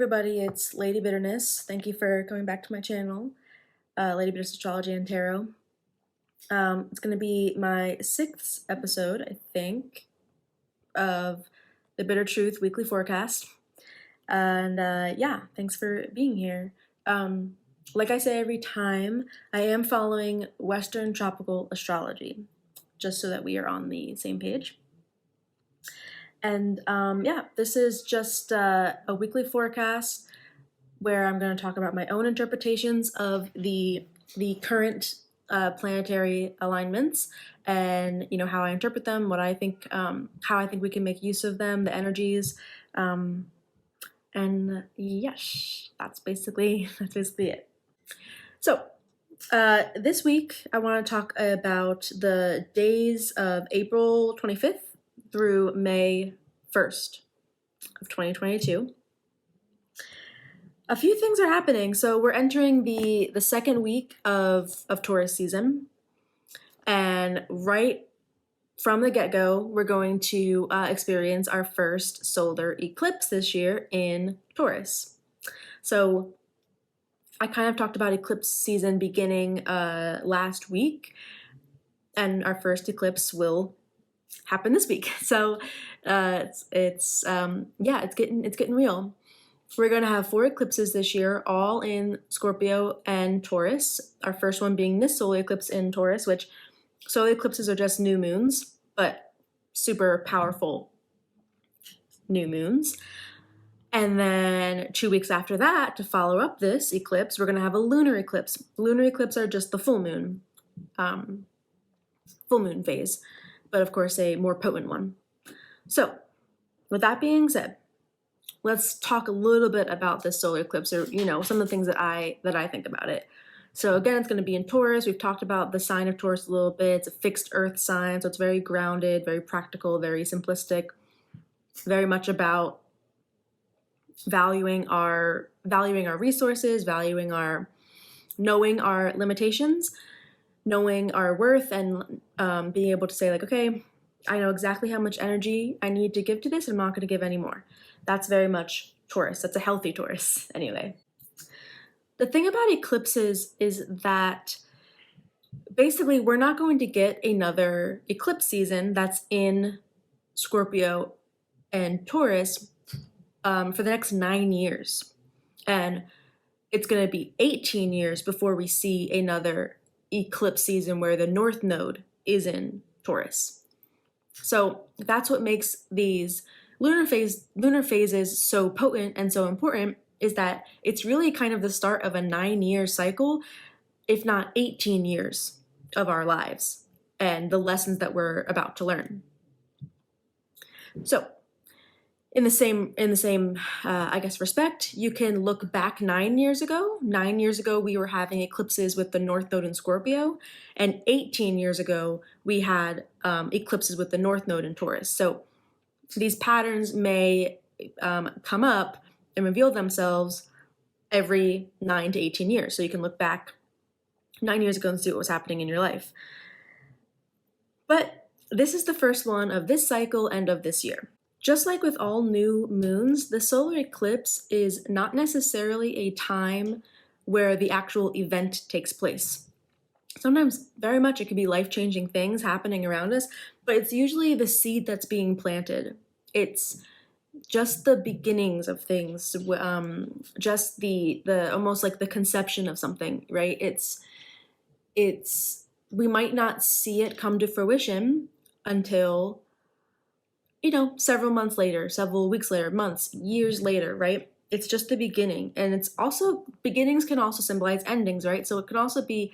everybody, it's Lady Bitterness. Thank you for coming back to my channel, Lady Bitterness Astrology and Tarot. It's going to be my 6th episode, I think, of the Bitter Truth Weekly Forecast. And yeah, thanks for being here. Like I say every time, I am following Western Tropical Astrology, just so that we are on the same page. And yeah, this is just a weekly forecast where I'm going to talk about my own interpretations of the current planetary alignments, and how I interpret them, what I think, how I think we can make use of them, the energies, and yes, that's basically it. So this week I want to talk about the days of April 25th through May 1st of 2022. A few things are happening. So we're entering the second week of Taurus season, and right from the get-go, we're going to experience our first solar eclipse this year in Taurus. So I kind of talked about eclipse season beginning last week, and our first eclipse will happen this week. So it's getting real. We're going to have 4 eclipses this year, all in Scorpio and Taurus. Our first one being this solar eclipse in Taurus, which solar eclipses are just new moons, but super powerful new moons. And then 2 weeks after that, to follow up this eclipse, we're going to have a lunar eclipse. Lunar eclipses are just the full moon phase, but of course a more potent one. So with that being said, let's talk a little bit about this solar eclipse, or some of the things that I think about it. So again, it's going to be in Taurus. We've talked about the sign of Taurus a little bit. It's a fixed earth sign, so it's very grounded, very practical, very simplistic, very much about valuing our resources, knowing our limitations, knowing our worth, and being able to say, like, okay, I know exactly how much energy I need to give to this. I'm not going to give any more. That's very much Taurus. That's a healthy Taurus anyway. The thing about eclipses is that basically we're not going to get another eclipse season that's in Scorpio and Taurus for the next 9 years. And it's going to be 18 years before we see another eclipse season where the North Node is in Taurus. So that's what makes these lunar phases so potent and so important, is that it's really kind of the start of a 9-year cycle, if not 18 years of our lives and the lessons that we're about to learn. So in the same I guess respect, you can look back 9 years ago. 9 years ago, we were having eclipses with the North Node in Scorpio, and 18 years ago, we had eclipses with the North Node in Taurus. So these patterns may come up and reveal themselves every 9 to 18 years. So you can look back 9 years ago and see what was happening in your life. But this is the first one of this cycle and of this year. Just like with all new moons, the solar eclipse is not necessarily a time where the actual event takes place. Sometimes very much it could be life-changing things happening around us, but it's usually the seed that's being planted. It's just the beginnings of things, just the almost like the conception of something, right? We might not see it come to fruition until several months later, several weeks later, months, years later, right? It's just the beginning. And it's also, beginnings can also symbolize endings, right? So it can also be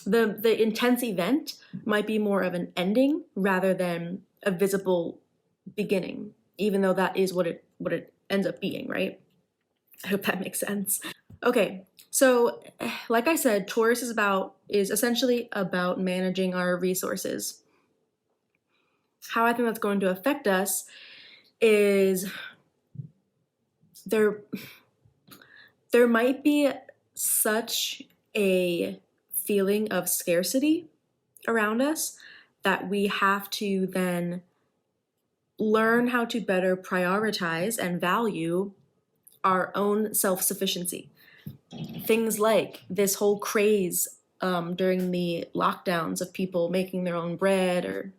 the intense event might be more of an ending rather than a visible beginning, even though that is what it ends up being, right? I hope that makes sense. Okay, so like I said, Taurus is essentially about managing our resources. How I think that's going to affect us is there might be such a feeling of scarcity around us that we have to then learn how to better prioritize and value our own self-sufficiency. Things like this whole craze during the lockdowns of people making their own bread, or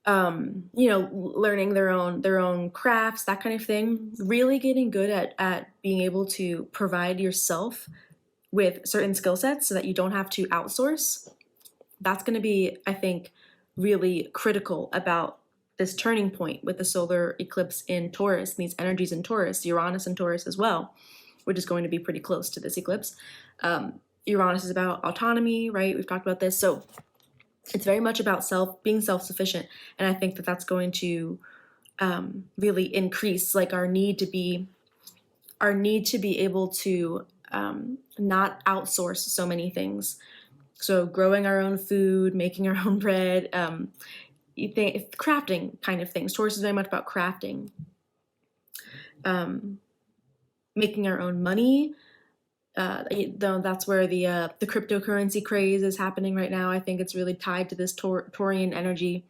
learning their own crafts, that kind of thing. Really getting good at being able to provide yourself with certain skill sets so that you don't have to outsource. That's going to be, I think, really critical about this turning point with the solar eclipse in Taurus, and these energies in Taurus, Uranus in Taurus as well, which is going to be pretty close to this eclipse. Uranus is about autonomy, right? We've talked about this. So it's very much about being self-sufficient. And I think that that's going to really increase like our need to be able to not outsource so many things. So growing our own food, making our own bread, crafting kind of things. Taurus is very much about crafting. Making our own money. Though that's where the cryptocurrency craze is happening right now. I think it's really tied to this Taurian energy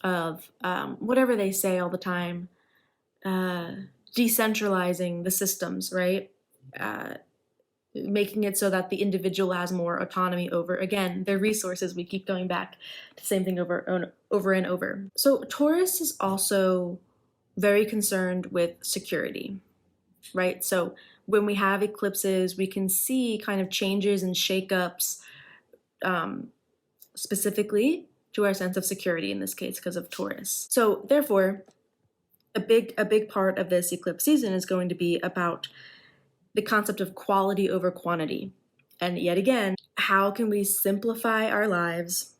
of whatever they say all the time, decentralizing the systems, right? Making it so that the individual has more autonomy over, again, their resources. We keep going back to the same thing over and over. So Taurus is also very concerned with security, right? So when we have eclipses, we can see kind of changes and shakeups specifically to our sense of security in this case because of Taurus. So therefore, a big part of this eclipse season is going to be about the concept of quality over quantity. And yet again, how can we simplify our lives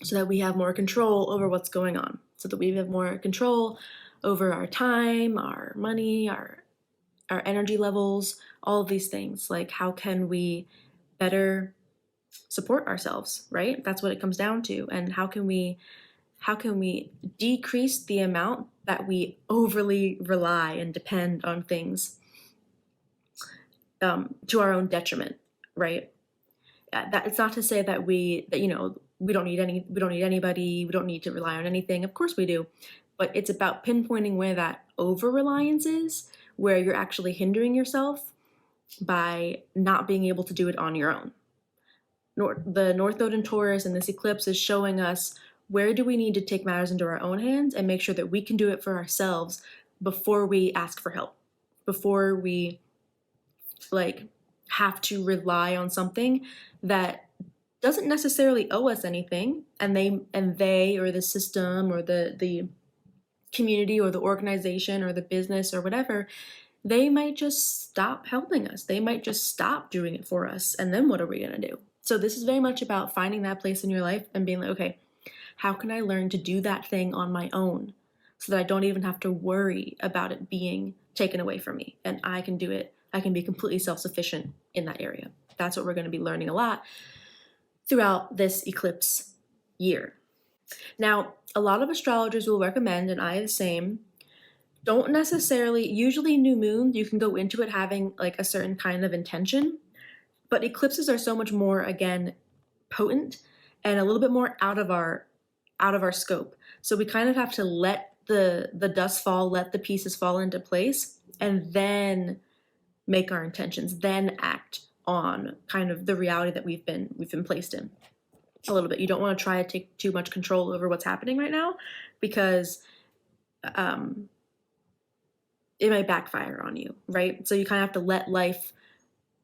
so that we have more control over what's going on, so that we have more control over our time, our money, our energy levels, all of these things. Like, how can we better support ourselves, right? That's what it comes down to. And how can we decrease the amount that we overly rely and depend on things to our own detriment, right? That it's not to say that we don't need anybody, we don't need to rely on anything. Of course we do, but it's about pinpointing where that over reliance is, where you're actually hindering yourself by not being able to do it on your own. The North Node in Taurus and this eclipse is showing us where do we need to take matters into our own hands and make sure that we can do it for ourselves before we ask for help, before we have to rely on something that doesn't necessarily owe us anything, and they or the system or the community or the organization or the business or whatever, they might just stop helping us. They might just stop doing it for us. And then what are we going to do? So this is very much about finding that place in your life and being like, okay, how can I learn to do that thing on my own so that I don't even have to worry about it being taken away from me, and I can do it. I can be completely self-sufficient in that area. That's what we're going to be learning a lot throughout this eclipse year. Now, a lot of astrologers will recommend, and I the same, don't necessarily, usually new moons, you can go into it having like a certain kind of intention, but eclipses are so much more, again, potent and a little bit more out of our scope. So we kind of have to let the dust fall, let the pieces fall into place, and then make our intentions, then act on kind of the reality that we've been placed in a little bit. You don't want to try to take too much control over what's happening right now, because it might backfire on you, right? So you kind of have to let life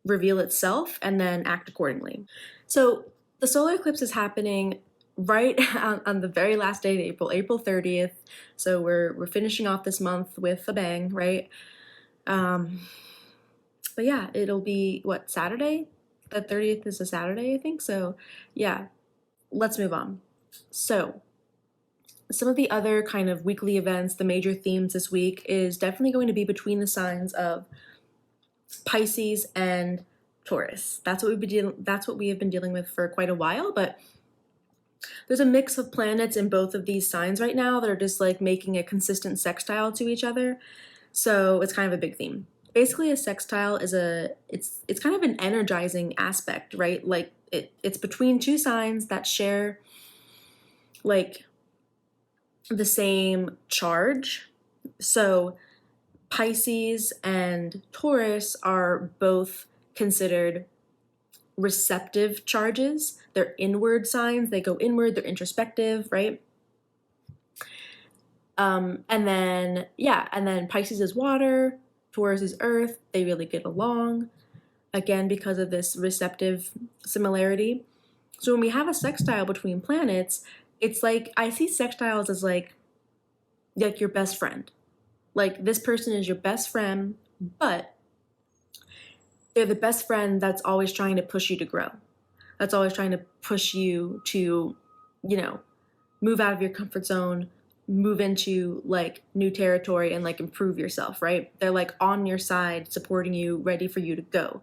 reveal itself and then act accordingly. So the solar eclipse is happening right on the very last day of April 30th. So we're finishing off this month with a bang, right? But yeah, it'll be Saturday? The 30th is a Saturday, I think. So yeah, let's move on. So some of the other kind of weekly events, the major themes this week is definitely going to be between the signs of Pisces and Taurus. That's what we have been dealing with for quite a while, but there's a mix of planets in both of these signs right now that are just like making a consistent sextile to each other. So it's kind of a big theme. Basically, a sextile is it's kind of an energizing aspect, right? Like it's between two signs that share like the same charge. So Pisces and Taurus are both considered receptive charges. They're inward signs. They go inward. They're introspective, right? And then Pisces is water, Taurus is earth. They really get along, again, because of this receptive similarity. So when we have a sextile between planets, it's like, I see sextiles as like your best friend. Like, this person is your best friend, but they're the best friend that's always trying to push you to grow. That's always trying to push you to, move out of your comfort zone, move into like new territory and like improve yourself, right? They're like on your side, supporting you, ready for you to go.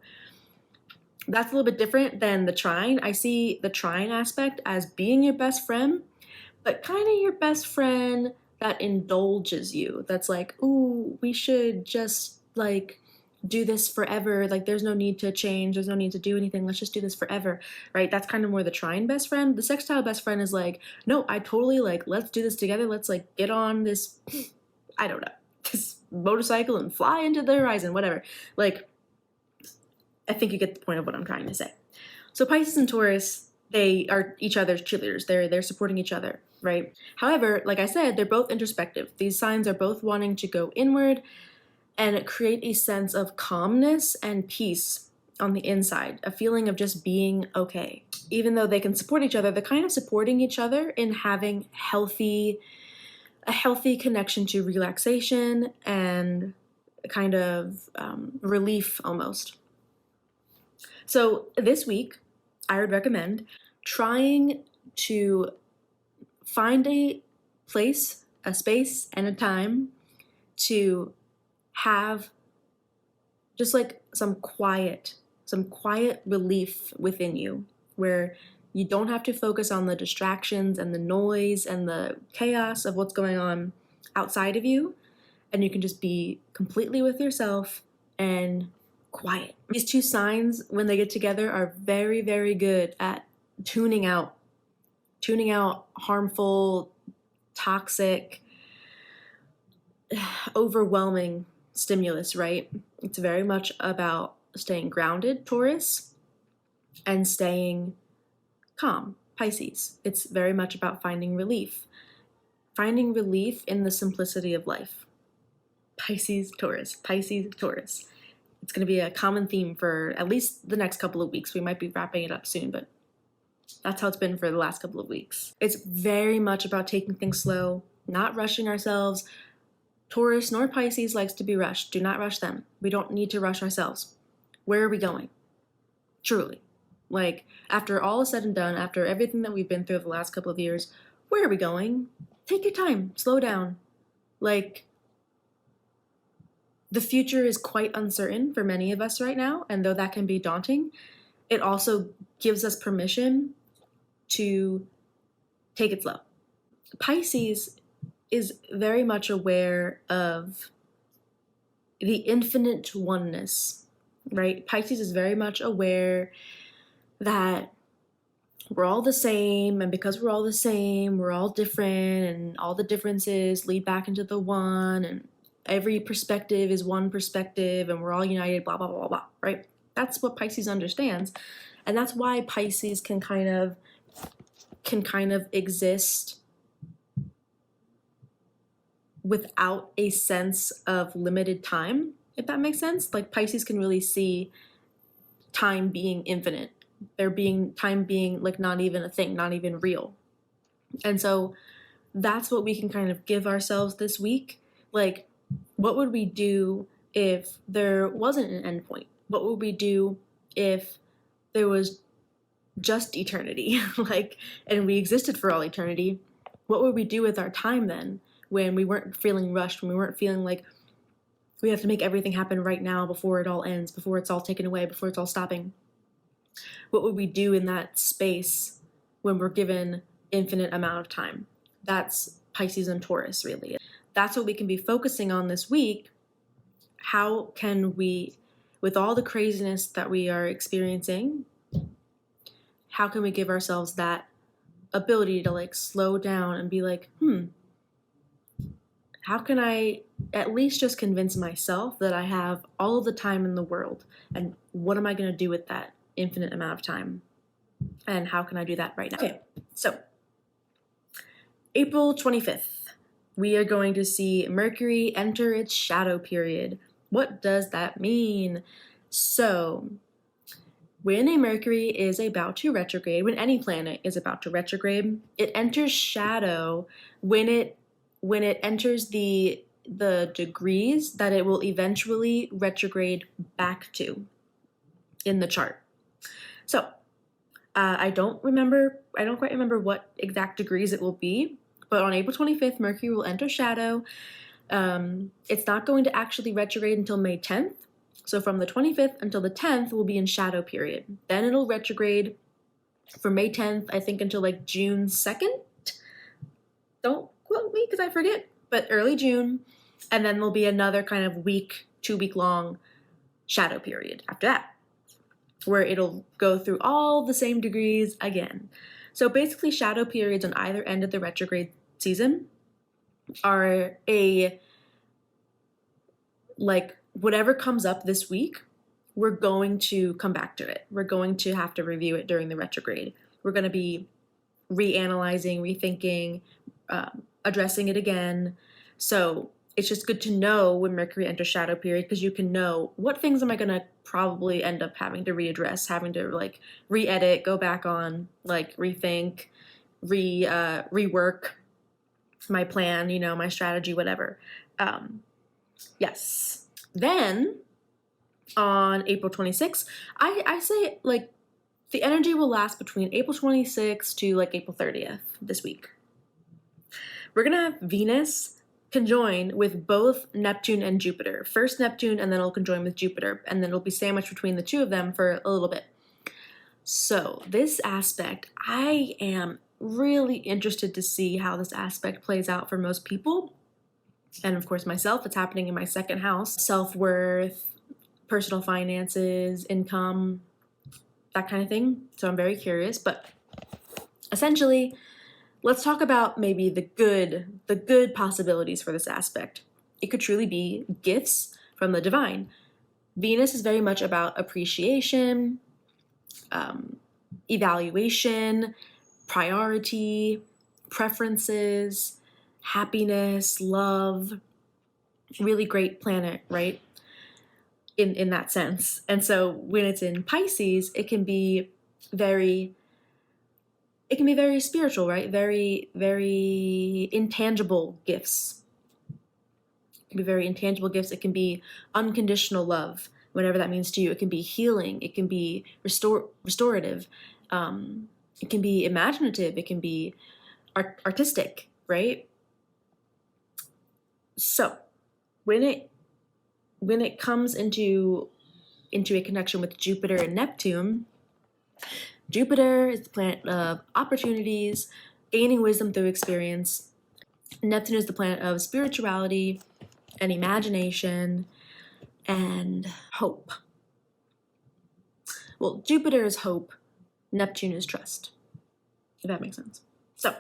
That's a little bit different than the trine. I see the trine aspect as being your best friend, but kind of your best friend that indulges you. That's like, ooh, we should just like do this forever. Like, there's no need to change. There's no need to do anything. Let's just do this forever, right? That's kind of more the trine best friend. The sextile best friend is like, no, I totally like, let's do this together. Let's like get on this, I don't know, this motorcycle and fly into the horizon, whatever. Like, I think you get the point of what I'm trying to say. So Pisces and Taurus, they are each other's cheerleaders. They're supporting each other, right? However, like I said, they're both introspective. These signs are both wanting to go inward and create a sense of calmness and peace on the inside, a feeling of just being okay. Even though they can support each other, they're kind of supporting each other in having a healthy connection to relaxation and kind of relief almost. So this week, I would recommend trying to find a place, a space, and a time to have just like some quiet relief within you, where you don't have to focus on the distractions and the noise and the chaos of what's going on outside of you, and you can just be completely with yourself and quiet. These two signs, when they get together, are very, very good at tuning out harmful, toxic, overwhelming stimulus, right? It's very much about staying grounded, Taurus, and staying calm, Pisces. It's very much about finding relief in the simplicity of life. Pisces, Taurus, Pisces, Taurus. It's going to be a common theme for at least the next couple of weeks. We might be wrapping it up soon, but that's how it's been for the last couple of weeks. It's very much about taking things slow, not rushing ourselves. Taurus nor Pisces likes to be rushed. Do not rush them. We don't need to rush ourselves. Where are we going? Truly. Like, after all is said and done, after everything that we've been through the last couple of years, where are we going? Take your time. Slow down. Like, the future is quite uncertain for many of us right now, and though that can be daunting, it also gives us permission to take it slow. Pisces is very much aware of the infinite oneness, right? Pisces is very much aware that we're all the same, and because we're all the same, we're all different, and all the differences lead back into the one, and every perspective is one perspective, and we're all united, blah, blah, blah, blah, right? That's what Pisces understands. And that's why Pisces can kind of exist without a sense of limited time, if that makes sense. Like, Pisces can really see time being infinite. Time being like not even a thing, not even real. And so that's what we can kind of give ourselves this week. Like, what would we do if there wasn't an endpoint? What would we do if there was just eternity, and we existed for all eternity? What would we do with our time then, when we weren't feeling rushed, when we weren't feeling like we have to make everything happen right now before it all ends, before it's all taken away, before it's all stopping? What would we do in that space when we're given infinite amount of time? That's Pisces and Taurus, really. That's what we can be focusing on this week. How can we, with all the craziness that we are experiencing, how can we give ourselves that ability to like slow down and be like, how can I at least just convince myself that I have all of the time in the world? And what am I going to do with that infinite amount of time? And how can I do that right now? Okay, so April 25th, we are going to see Mercury enter its shadow period. What does that mean? So, when a Mercury is about to retrograde, when any planet is about to retrograde, it enters shadow when it enters the degrees that it will eventually retrograde back to in the chart. So, I don't quite remember what exact degrees it will be, but on April 25th, Mercury will enter shadow. It's not going to actually retrograde until May 10th. So from the 25th until the 10th will be in shadow period. Then it'll retrograde from May 10th, I think, until like June 2nd. Don't quote me because I forget, but early June. And then there'll be another kind of 2-week long shadow period after that, where it'll go through all the same degrees again. So basically, shadow periods on either end of the retrograde season are whatever comes up this week, we're going to come back to it. We're going to have to review it during the retrograde. We're going to be reanalyzing, rethinking, addressing it again. So it's just good to know when Mercury enters shadow period, because you can know what things am I going to probably end up having to readdress, having to like re-edit, go back on, like rethink, rework my plan, my strategy, whatever. Yes. Then on April 26th, I say like the energy will last between April 26th to like April 30th this week. We're going to have Venus conjoin with both Neptune and Jupiter. First Neptune, and then it'll conjoin with Jupiter, and then it'll be sandwiched between the two of them for a little bit. So this aspect, I am really interested to see how this aspect plays out for most people. And of course myself, it's happening in my second house. Self-worth, personal finances, income, that kind of thing. So I'm very curious, but essentially, let's talk about maybe the good possibilities for this aspect. It could truly be gifts from the divine. Venus is very much about appreciation, evaluation, priority, preferences, happiness, love. Really great planet, right? In that sense. And so when it's in Pisces, it can be very spiritual, right? Very, very intangible gifts. It can be very intangible gifts. It can be unconditional love, whatever that means to you. It can be healing. It can be restorative. It can be imaginative. It can be artistic, right? So when it comes into a connection with Jupiter and Neptune, Jupiter is the planet of opportunities, gaining wisdom through experience. Neptune is the planet of spirituality and imagination and hope. Well, Jupiter is hope, Neptune is trust, if that makes sense. So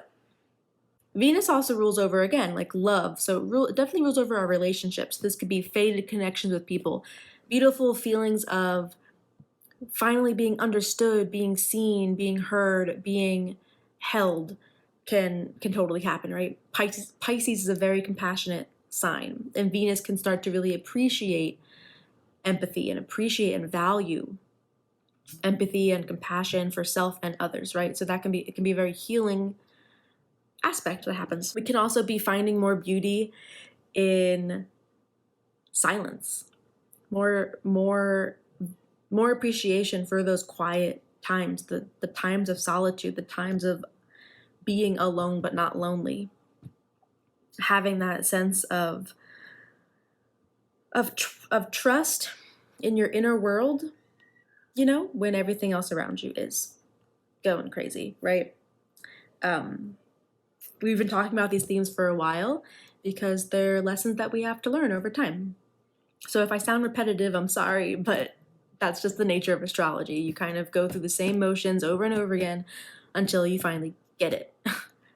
Venus also rules over, again, like love. So it definitely rules over our relationships. This could be faded connections with people, beautiful feelings of finally being understood, being seen, being heard, being held can totally happen, right? Pisces is a very compassionate sign, and Venus can start to really appreciate empathy and appreciate and value empathy and compassion for self and others, right? So it can be a very healing aspect that happens. We can also be finding more beauty in silence, more appreciation for those quiet times, the times of solitude, the times of being alone but not lonely. Having that sense of trust in your inner world, when everything else around you is going crazy, right? We've been talking about these themes for a while because they're lessons that we have to learn over time. So if I sound repetitive, I'm sorry, but that's just the nature of astrology. You kind of go through the same motions over and over again until you finally get it.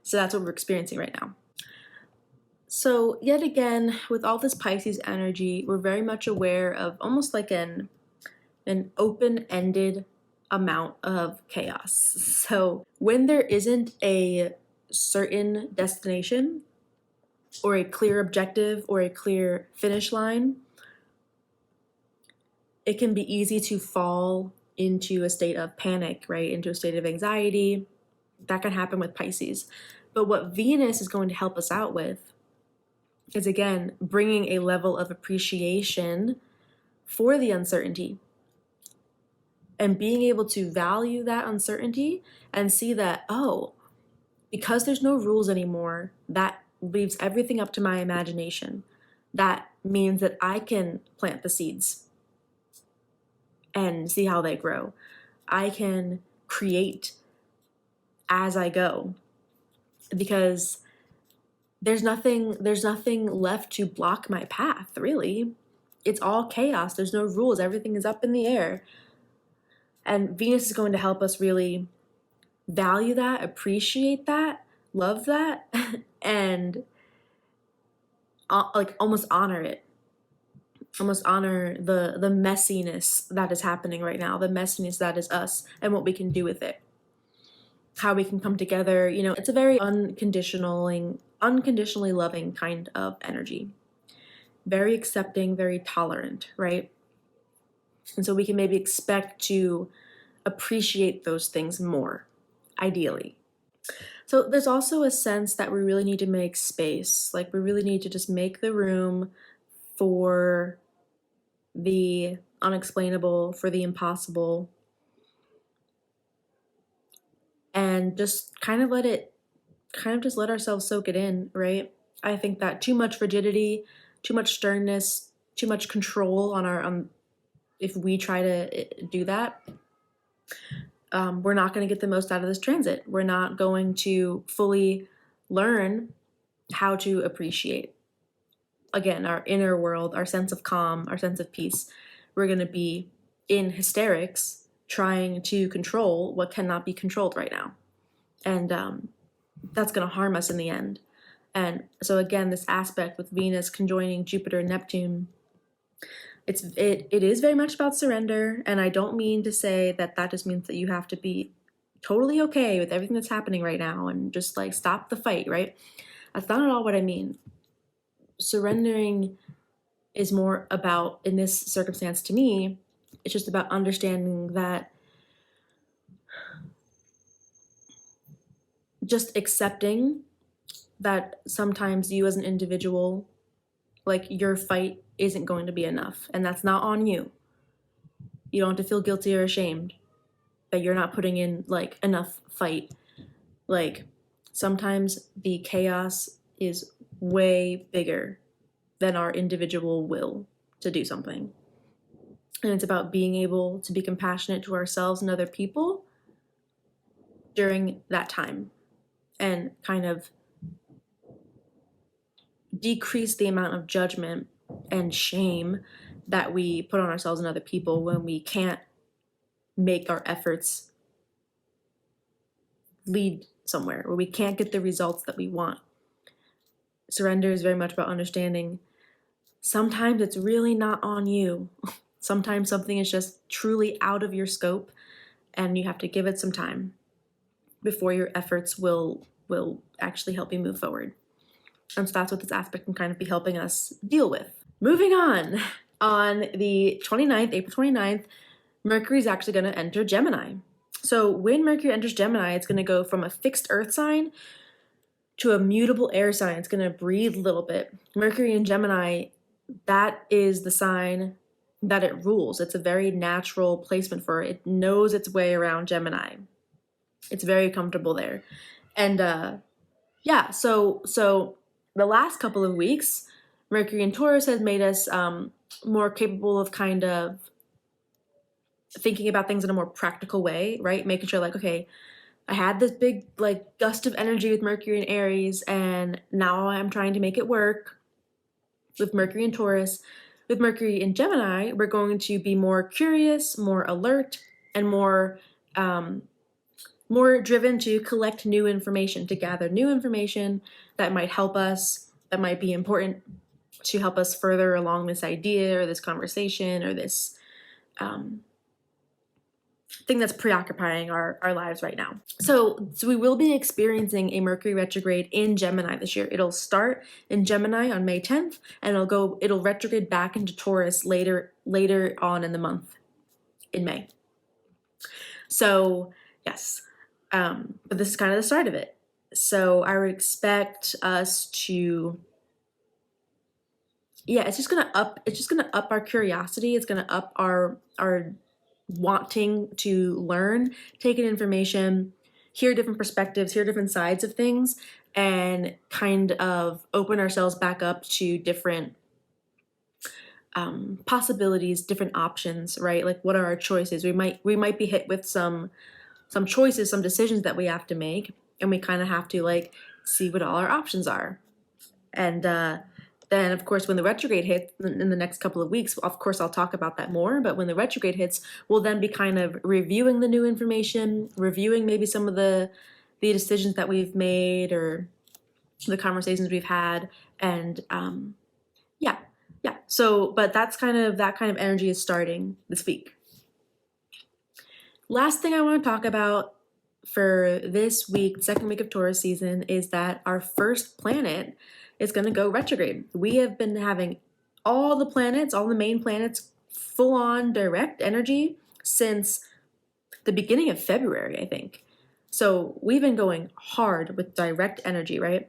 So that's what we're experiencing right now. So yet again, with all this Pisces energy, we're very much aware of almost like an open-ended amount of chaos. So when there isn't a certain destination or a clear objective or a clear finish line, it can be easy to fall into a state of panic, right? Into a state of anxiety. That can happen with Pisces. But what Venus is going to help us out with is, again, bringing a level of appreciation for the uncertainty and being able to value that uncertainty and see that, oh, because there's no rules anymore, that leaves everything up to my imagination. That means that I can plant the seeds and see how they grow. I can create as I go, because there's nothing left to block my path, really. It's all chaos. There's no rules. Everything is up in the air. And Venus is going to help us really value that, appreciate that, love that, and like almost honor it. Almost honor the messiness that is happening right now, the messiness that is us, and what we can do with it. How we can come together. You know, it's a very unconditionally loving kind of energy. Very accepting, very tolerant, right? And so we can maybe expect to appreciate those things more, ideally. So there's also a sense that we really need to make space. Like, we really need to just make the room for the unexplainable, for the impossible, and just kind of let ourselves soak it in, right? I think that too much rigidity, too much sternness, too much control on if we try to do that, we're not going to get the most out of this transit. We're not going to fully learn how to appreciate, again, our inner world, our sense of calm, our sense of peace. We're going to be in hysterics trying to control what cannot be controlled right now. And that's going to harm us in the end. And so again, this aspect with Venus conjoining Jupiter and Neptune, it is very much about surrender. And I don't mean to say that just means that you have to be totally okay with everything that's happening right now and just like stop the fight, right? That's not at all what I mean. Surrendering is more about, in this circumstance to me, it's just about understanding that, just accepting that sometimes you as an individual, like, your fight isn't going to be enough, and that's not on you. You don't have to feel guilty or ashamed that you're not putting in like enough fight. Like, sometimes the chaos is way bigger than our individual will to do something. And it's about being able to be compassionate to ourselves and other people during that time, and kind of decrease the amount of judgment and shame that we put on ourselves and other people when we can't make our efforts lead somewhere, where we can't get the results that we want. Surrender is very much about understanding sometimes it's really not on you. Sometimes something is just truly out of your scope, and you have to give it some time before your efforts will actually help you move forward. And so that's what this aspect can kind of be helping us deal with. Moving on the 29th, April 29th, Mercury is actually going to enter Gemini. So when Mercury enters Gemini, it's going to go from a fixed earth sign to a mutable air sign. It's going to breathe a little bit. Mercury in Gemini, that is the sign that it rules. It's a very natural placement for it. It knows its way around Gemini. It's very comfortable there. And yeah, so the last couple of weeks, Mercury in Taurus has made us more capable of kind of thinking about things in a more practical way, right? Making sure, like, okay, I had this big like gust of energy with Mercury in Aries, and now I'm trying to make it work with Mercury in Taurus. With Mercury in Gemini, we're going to be more curious, more alert, and more driven to collect new information, to gather new information that might help us that might be important to help us further along this idea or this conversation or this thing that's preoccupying our lives right now. So we will be experiencing a Mercury retrograde in Gemini this year. It'll start in Gemini on May 10th, and it'll retrograde back into Taurus later on in the month in May. So yes, but this is kind of the start of it. So I would expect us to, it's just gonna up our curiosity. It's gonna up our wanting to learn, take in information, hear different perspectives, hear different sides of things, and kind of open ourselves back up to different possibilities, different options, right? Like, what are our choices? We might be hit with some choices, some decisions that we have to make, and we kind of have to like see what all our options are. And then, of course, when the retrograde hits in the next couple of weeks, of course, I'll talk about that more. But when the retrograde hits, we'll then be kind of reviewing the new information, reviewing maybe some of the decisions that we've made or the conversations we've had. And yeah. So, but that kind of energy is starting this week. Last thing I want to talk about for this week, second week of Taurus season, is that our first planet is going to go retrograde. We have been having all the main planets, full on direct energy since the beginning of February, I think. So we've been going hard with direct energy, right?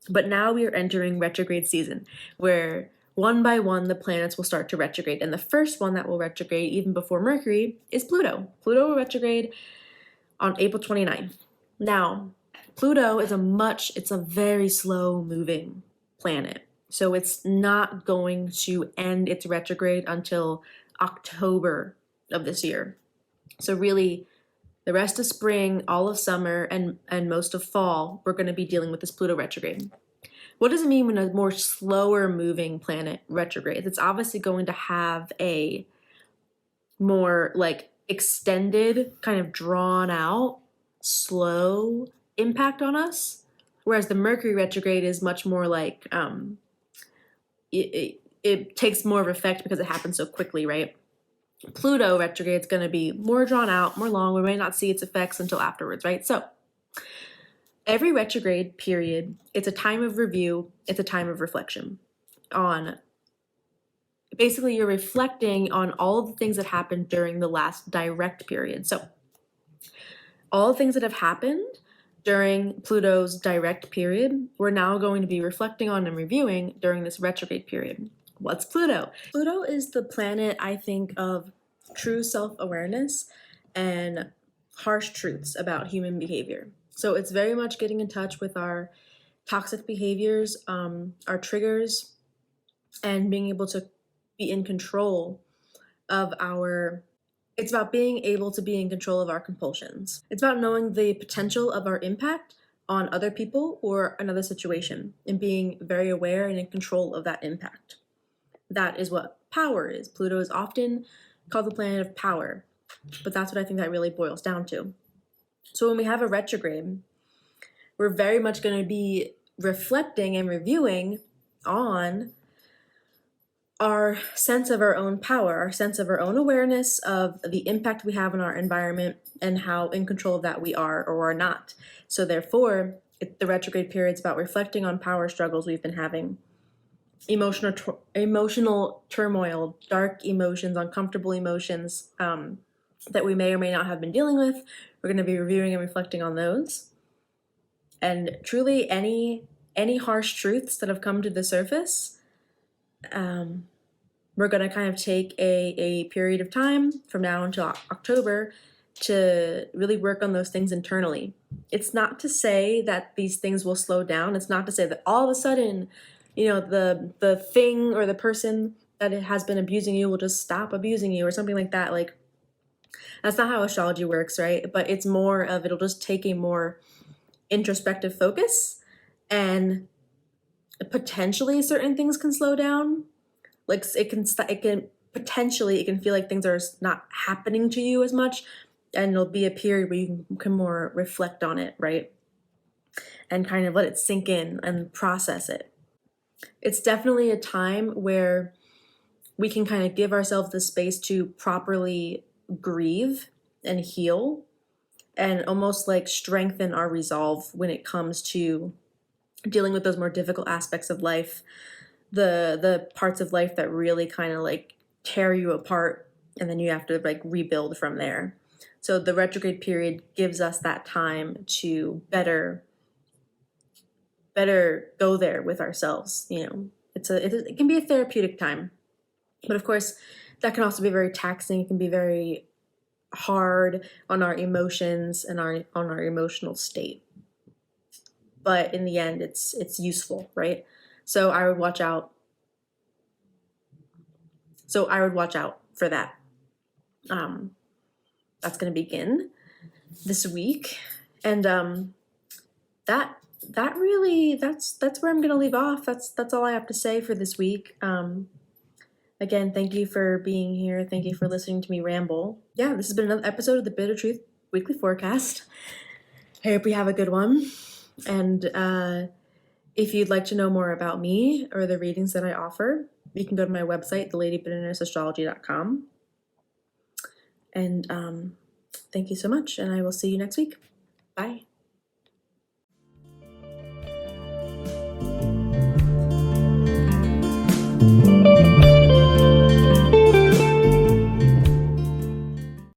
But now we are entering retrograde season, where one by one the planets will start to retrograde. And the first one that will retrograde even before Mercury is Pluto. Pluto will retrograde on April 29th. Now, Pluto is a very slow moving planet. So it's not going to end its retrograde until October of this year. So really, the rest of spring, all of summer, and most of fall, we're going to be dealing with this Pluto retrograde. What does it mean when a more slower moving planet retrogrades? It's obviously going to have a more like extended, kind of drawn out, slow impact on us, whereas the Mercury retrograde is much more like it takes more of effect because it happens so quickly, right? Pluto retrograde is going to be more drawn out, more long. We may not see its effects until afterwards, right? So every retrograde period, it's a time of review, it's a time of reflection on, basically you're reflecting on all of the things that happened during the last direct period. So all the things that have happened during Pluto's direct period, we're now going to be reflecting on and reviewing during this retrograde period. What's Pluto? Pluto is the planet, I think, of true self-awareness and harsh truths about human behavior. So it's very much getting in touch with our toxic behaviors, our triggers, and being able to be in control of it's about being able to be in control of our compulsions. It's about knowing the potential of our impact on other people or another situation and being very aware and in control of that impact. That is what power is. Pluto is often called the planet of power, but that's what I think that really boils down to. So when we have a retrograde, we're very much going to be reflecting and reviewing on our sense of our own power, our sense of our own awareness of the impact we have on our environment and how in control of that we are or are not. So therefore, the retrograde period is about reflecting on power struggles we've been having, emotional turmoil, dark emotions, uncomfortable emotions that we may or may not have been dealing with. We're going to be reviewing and reflecting on those. And truly, any harsh truths that have come to the surface, we're going to kind of take a period of time from now until October to really work on those things internally. It's not to say that these things will slow down. It's not to say that all of a sudden, the thing or the person that has been abusing you will just stop abusing you or something like that. Like, that's not how astrology works, right? But it's more of, it'll just take a more introspective focus, and potentially certain things can slow down. Like it can feel like things are not happening to you as much, and it'll be a period where you can more reflect on it, right? And kind of let it sink in and process it. It's definitely a time where we can kind of give ourselves the space to properly grieve and heal and almost like strengthen our resolve when it comes to dealing with those more difficult aspects of life, the parts of life that really kind of like tear you apart, and then you have to like rebuild from there. So the retrograde period gives us that time to better go there with ourselves. It can be a therapeutic time, but of course that can also be very taxing. It can be very hard on our emotions and on our emotional state, but in the end it's useful, right? So I would watch out for that. That's going to begin this week, and that really that's where I'm going to leave off. That's all I have to say for this week. Again, thank you for being here. Thank you for listening to me ramble. Yeah, this has been another episode of the Bitter Truth Weekly Forecast. I hope you have a good one. And if you'd like to know more about me or the readings that I offer, you can go to my website, theladybitternessastrology.com. And thank you so much, and I will see you next week. Bye.